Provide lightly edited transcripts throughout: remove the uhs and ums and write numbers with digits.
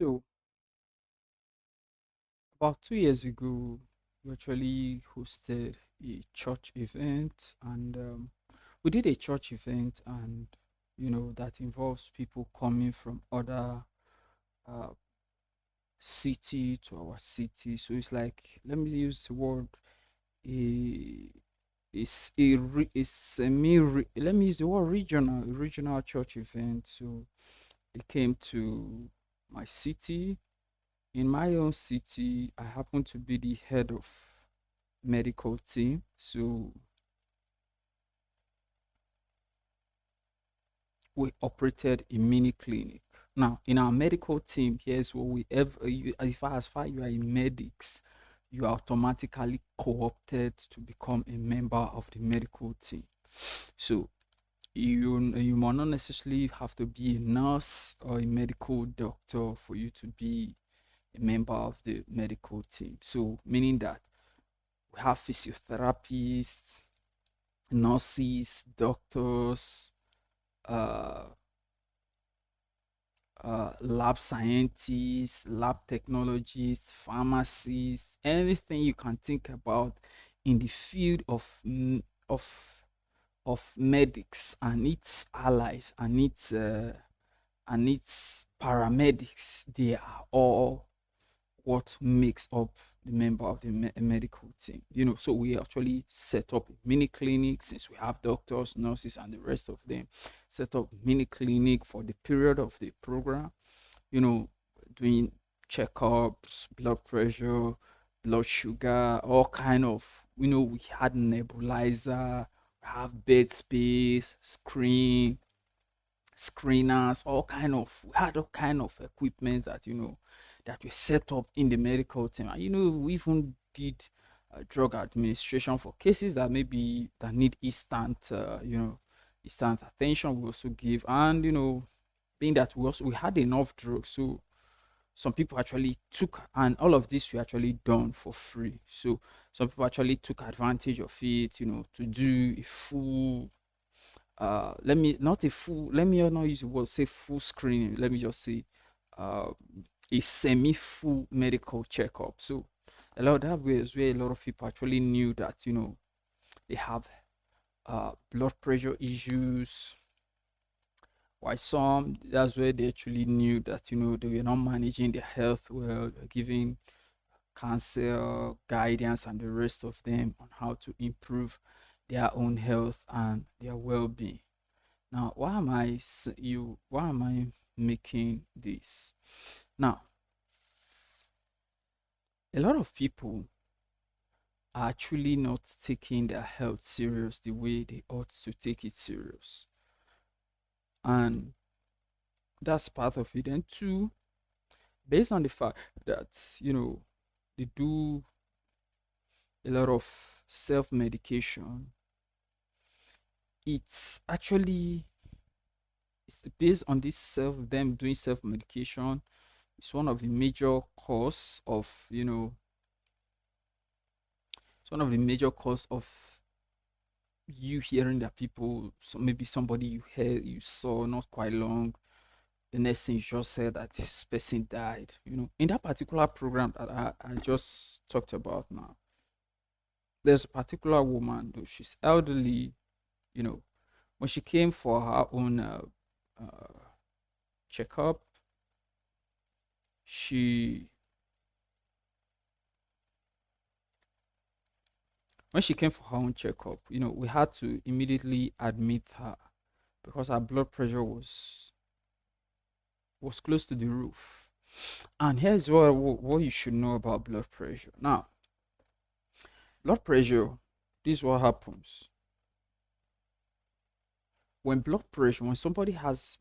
So about 2 years ago, we actually hosted a church event, and we did a church event, and that involves people coming from other uh, city to our city. So it's like, let me use the word, a a semi let me use the word regional church event. So they came to my city. In my own city, I happen to be the head of medical team. So we operated a mini clinic. Now, in our medical team, here's what we ever you, as far you are in medics, you are automatically co-opted to become a member of the medical team. So you might not necessarily have to be a nurse or a medical doctor for you to be a member of the medical team. So meaning that we have physiotherapists, nurses, doctors, uh, lab scientists, lab technologists, pharmacists, anything you can think about in the field of medics and its allies and its paramedics. They are all what makes up the member of the medical team. So we actually set up a mini clinic since we have doctors, nurses, and the rest of them. Set up mini clinic for the period of the program. You know, doing checkups, blood pressure, blood sugar, all kind of. We had nebulizer, we have bed space, screeners, we had all kind of equipment that were set up in the medical team. And we even did drug administration for cases that need instant attention. We also give, and being that we had enough drugs, so some people actually took, and all of this we actually done for free. So some people actually took advantage of it, to do a full let me not a full let me not use the word say full screening. Let me just say uh a semi-full medical checkup. So a lot of that was where a lot of people actually knew that they have blood pressure issues. Why some, that's where they actually knew that they were not managing their health well, giving cancer guidance and the rest of them on how to improve their own health and their well-being. Now, why am I making this? Now, a lot of people are actually not taking their health serious the way they ought to take it serious. And that's part of it. And two, based on the fact that, they do a lot of self-medication, it's actually it's based on this them doing self-medication. It's one of the major cause of, it's one of the major cause of you hearing that people, so maybe somebody you saw not quite long, the next thing you just said that this person died. In that particular program that I just talked about now, there's a particular woman, though she's elderly. you know when she came for her own uh, checkup, she when she came for her own checkup, we had to immediately admit her because her blood pressure was close to the roof. And here's what you should know about blood pressure. Now, blood pressure, this is what happens. When somebody has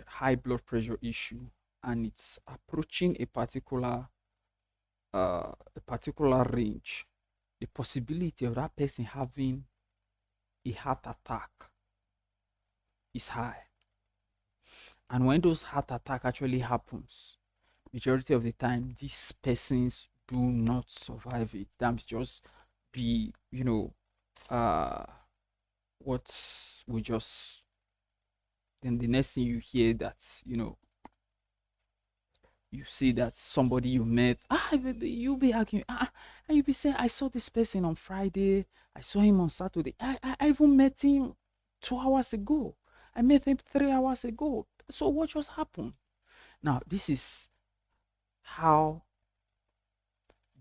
high blood pressure issue, and it's approaching a particular range, the possibility of that person having a heart attack is high. And when those heart attack actually happens, majority of the time these persons do not survive it. That just be uh what we just then the next thing you hear that You see that somebody you met, baby, you be arguing, and you be saying, I saw this person on Friday, I saw him on Saturday, I even met him 2 hours ago, I met him 3 hours ago. So what just happened? Now, this is how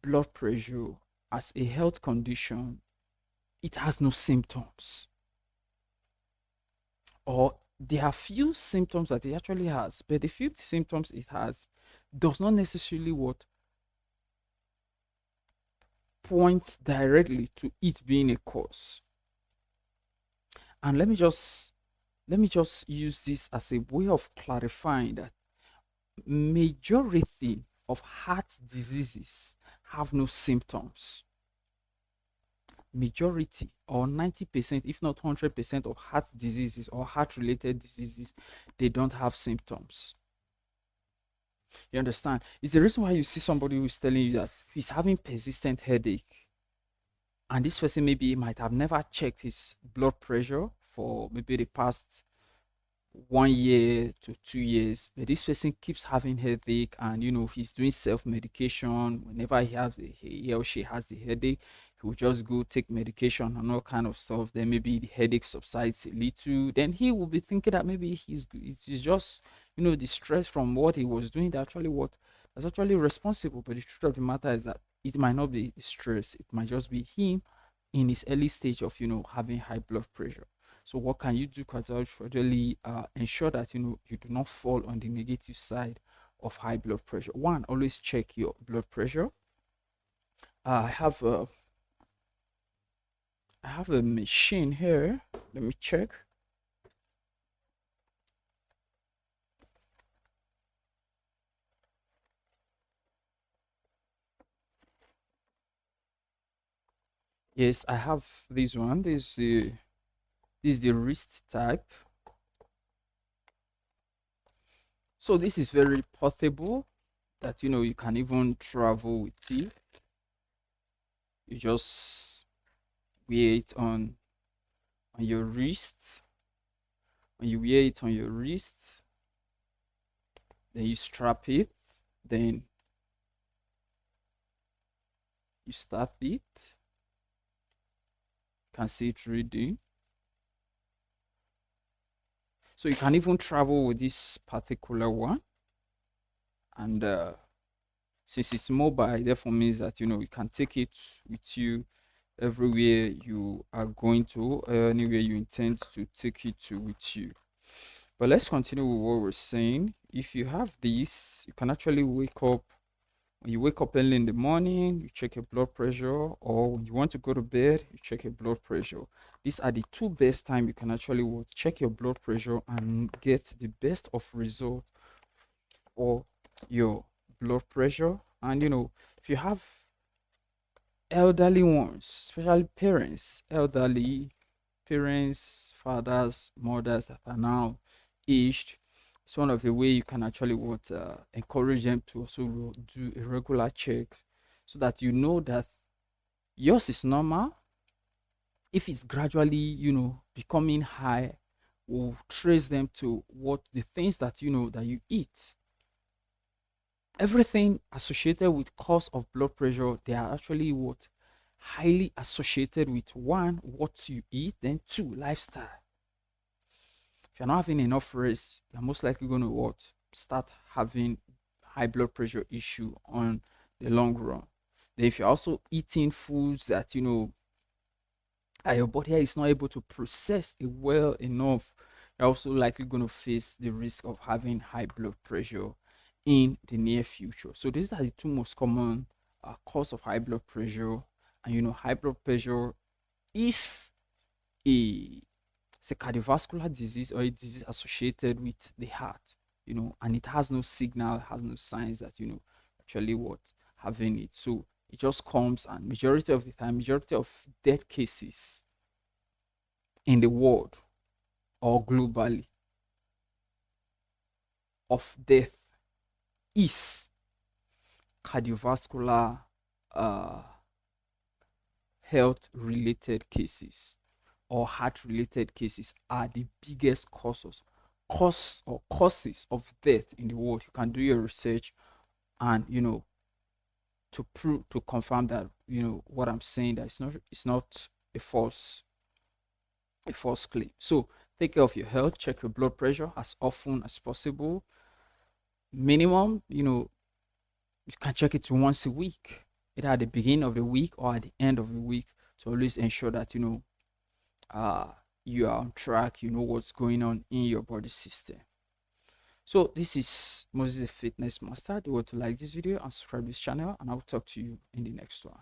blood pressure as a health condition, it has no symptoms, or there are few symptoms that it actually has, but the few symptoms it has does not necessarily what points directly to it being a cause. And let me just use this as a way of clarifying that majority of heart diseases have no symptoms. Majority or 90%, if not 100% of heart diseases or heart related diseases, they don't have symptoms. You understand? It's the reason why you see somebody who's telling you that he's having persistent headache, and this person maybe might have never checked his blood pressure for maybe the past 1 year to 2 years, but this person keeps having headache, and he's doing self-medication. Whenever he or she has the headache, he will just go take medication and all kind of stuff. Then maybe the headache subsides a little, then he will be thinking that maybe it's just the stress from what he was doing that's actually responsible. But the truth of the matter is that it might not be stress, it might just be him in his early stage of having high blood pressure. So what can you do to actually ensure that you do not fall on the negative side of high blood pressure? One, always check your blood pressure. I have a machine here. Let me check. Yes, I have this one. This is the wrist type. So this is very portable, that you can even travel with it. You just wear it on your wrist. When you wear it on your wrist, then you strap it, then you start it. You can see it reading. So you can even travel with this particular one, and since it's mobile, therefore means that you can take it with you everywhere you are going to, anywhere you intend to take it to with you. But let's continue with what we're saying. If you have this, you can actually wake up. When you wake up early in the morning, you check your blood pressure, or when you want to go to bed, you check your blood pressure. These are the two best time you can actually check your blood pressure and get the best of result for your blood pressure. And if you have elderly ones, especially parents, elderly parents, fathers, mothers that are now aged, it's one of the way you can actually encourage them to also do a regular check, so that that yours is normal. If it's gradually becoming high, we'll trace them to what the things that that you eat. Everything associated with cause of blood pressure, they are actually what highly associated with: one, what you eat; then two, lifestyle. If you're not having enough rest, you're most likely going to start having high blood pressure issue on the long run. Then if you're also eating foods that your body is not able to process it well enough, you're also likely going to face the risk of having high blood pressure in the near future. So these are the two most common cause of high blood pressure. And high blood pressure is a it's a cardiovascular disease, or a disease associated with the heart, and it has no signal, has no signs that actually having it. So it just comes, and majority of the time, majority of death cases in the world or globally of death is cardiovascular uh, health related cases, or heart related cases are the biggest causes of death in the world. You can do your research and to prove, to confirm that what I'm saying, that it's not a false claim. So take care of your health, check your blood pressure as often as possible. Minimum, you can check it once a week, either at the beginning of the week or at the end of the week, to always ensure that uh you are on track, you know what's going on in your body system. So this is Moses the Fitness Master. Do you want to like this video and subscribe this channel, and I will talk to you in the next one.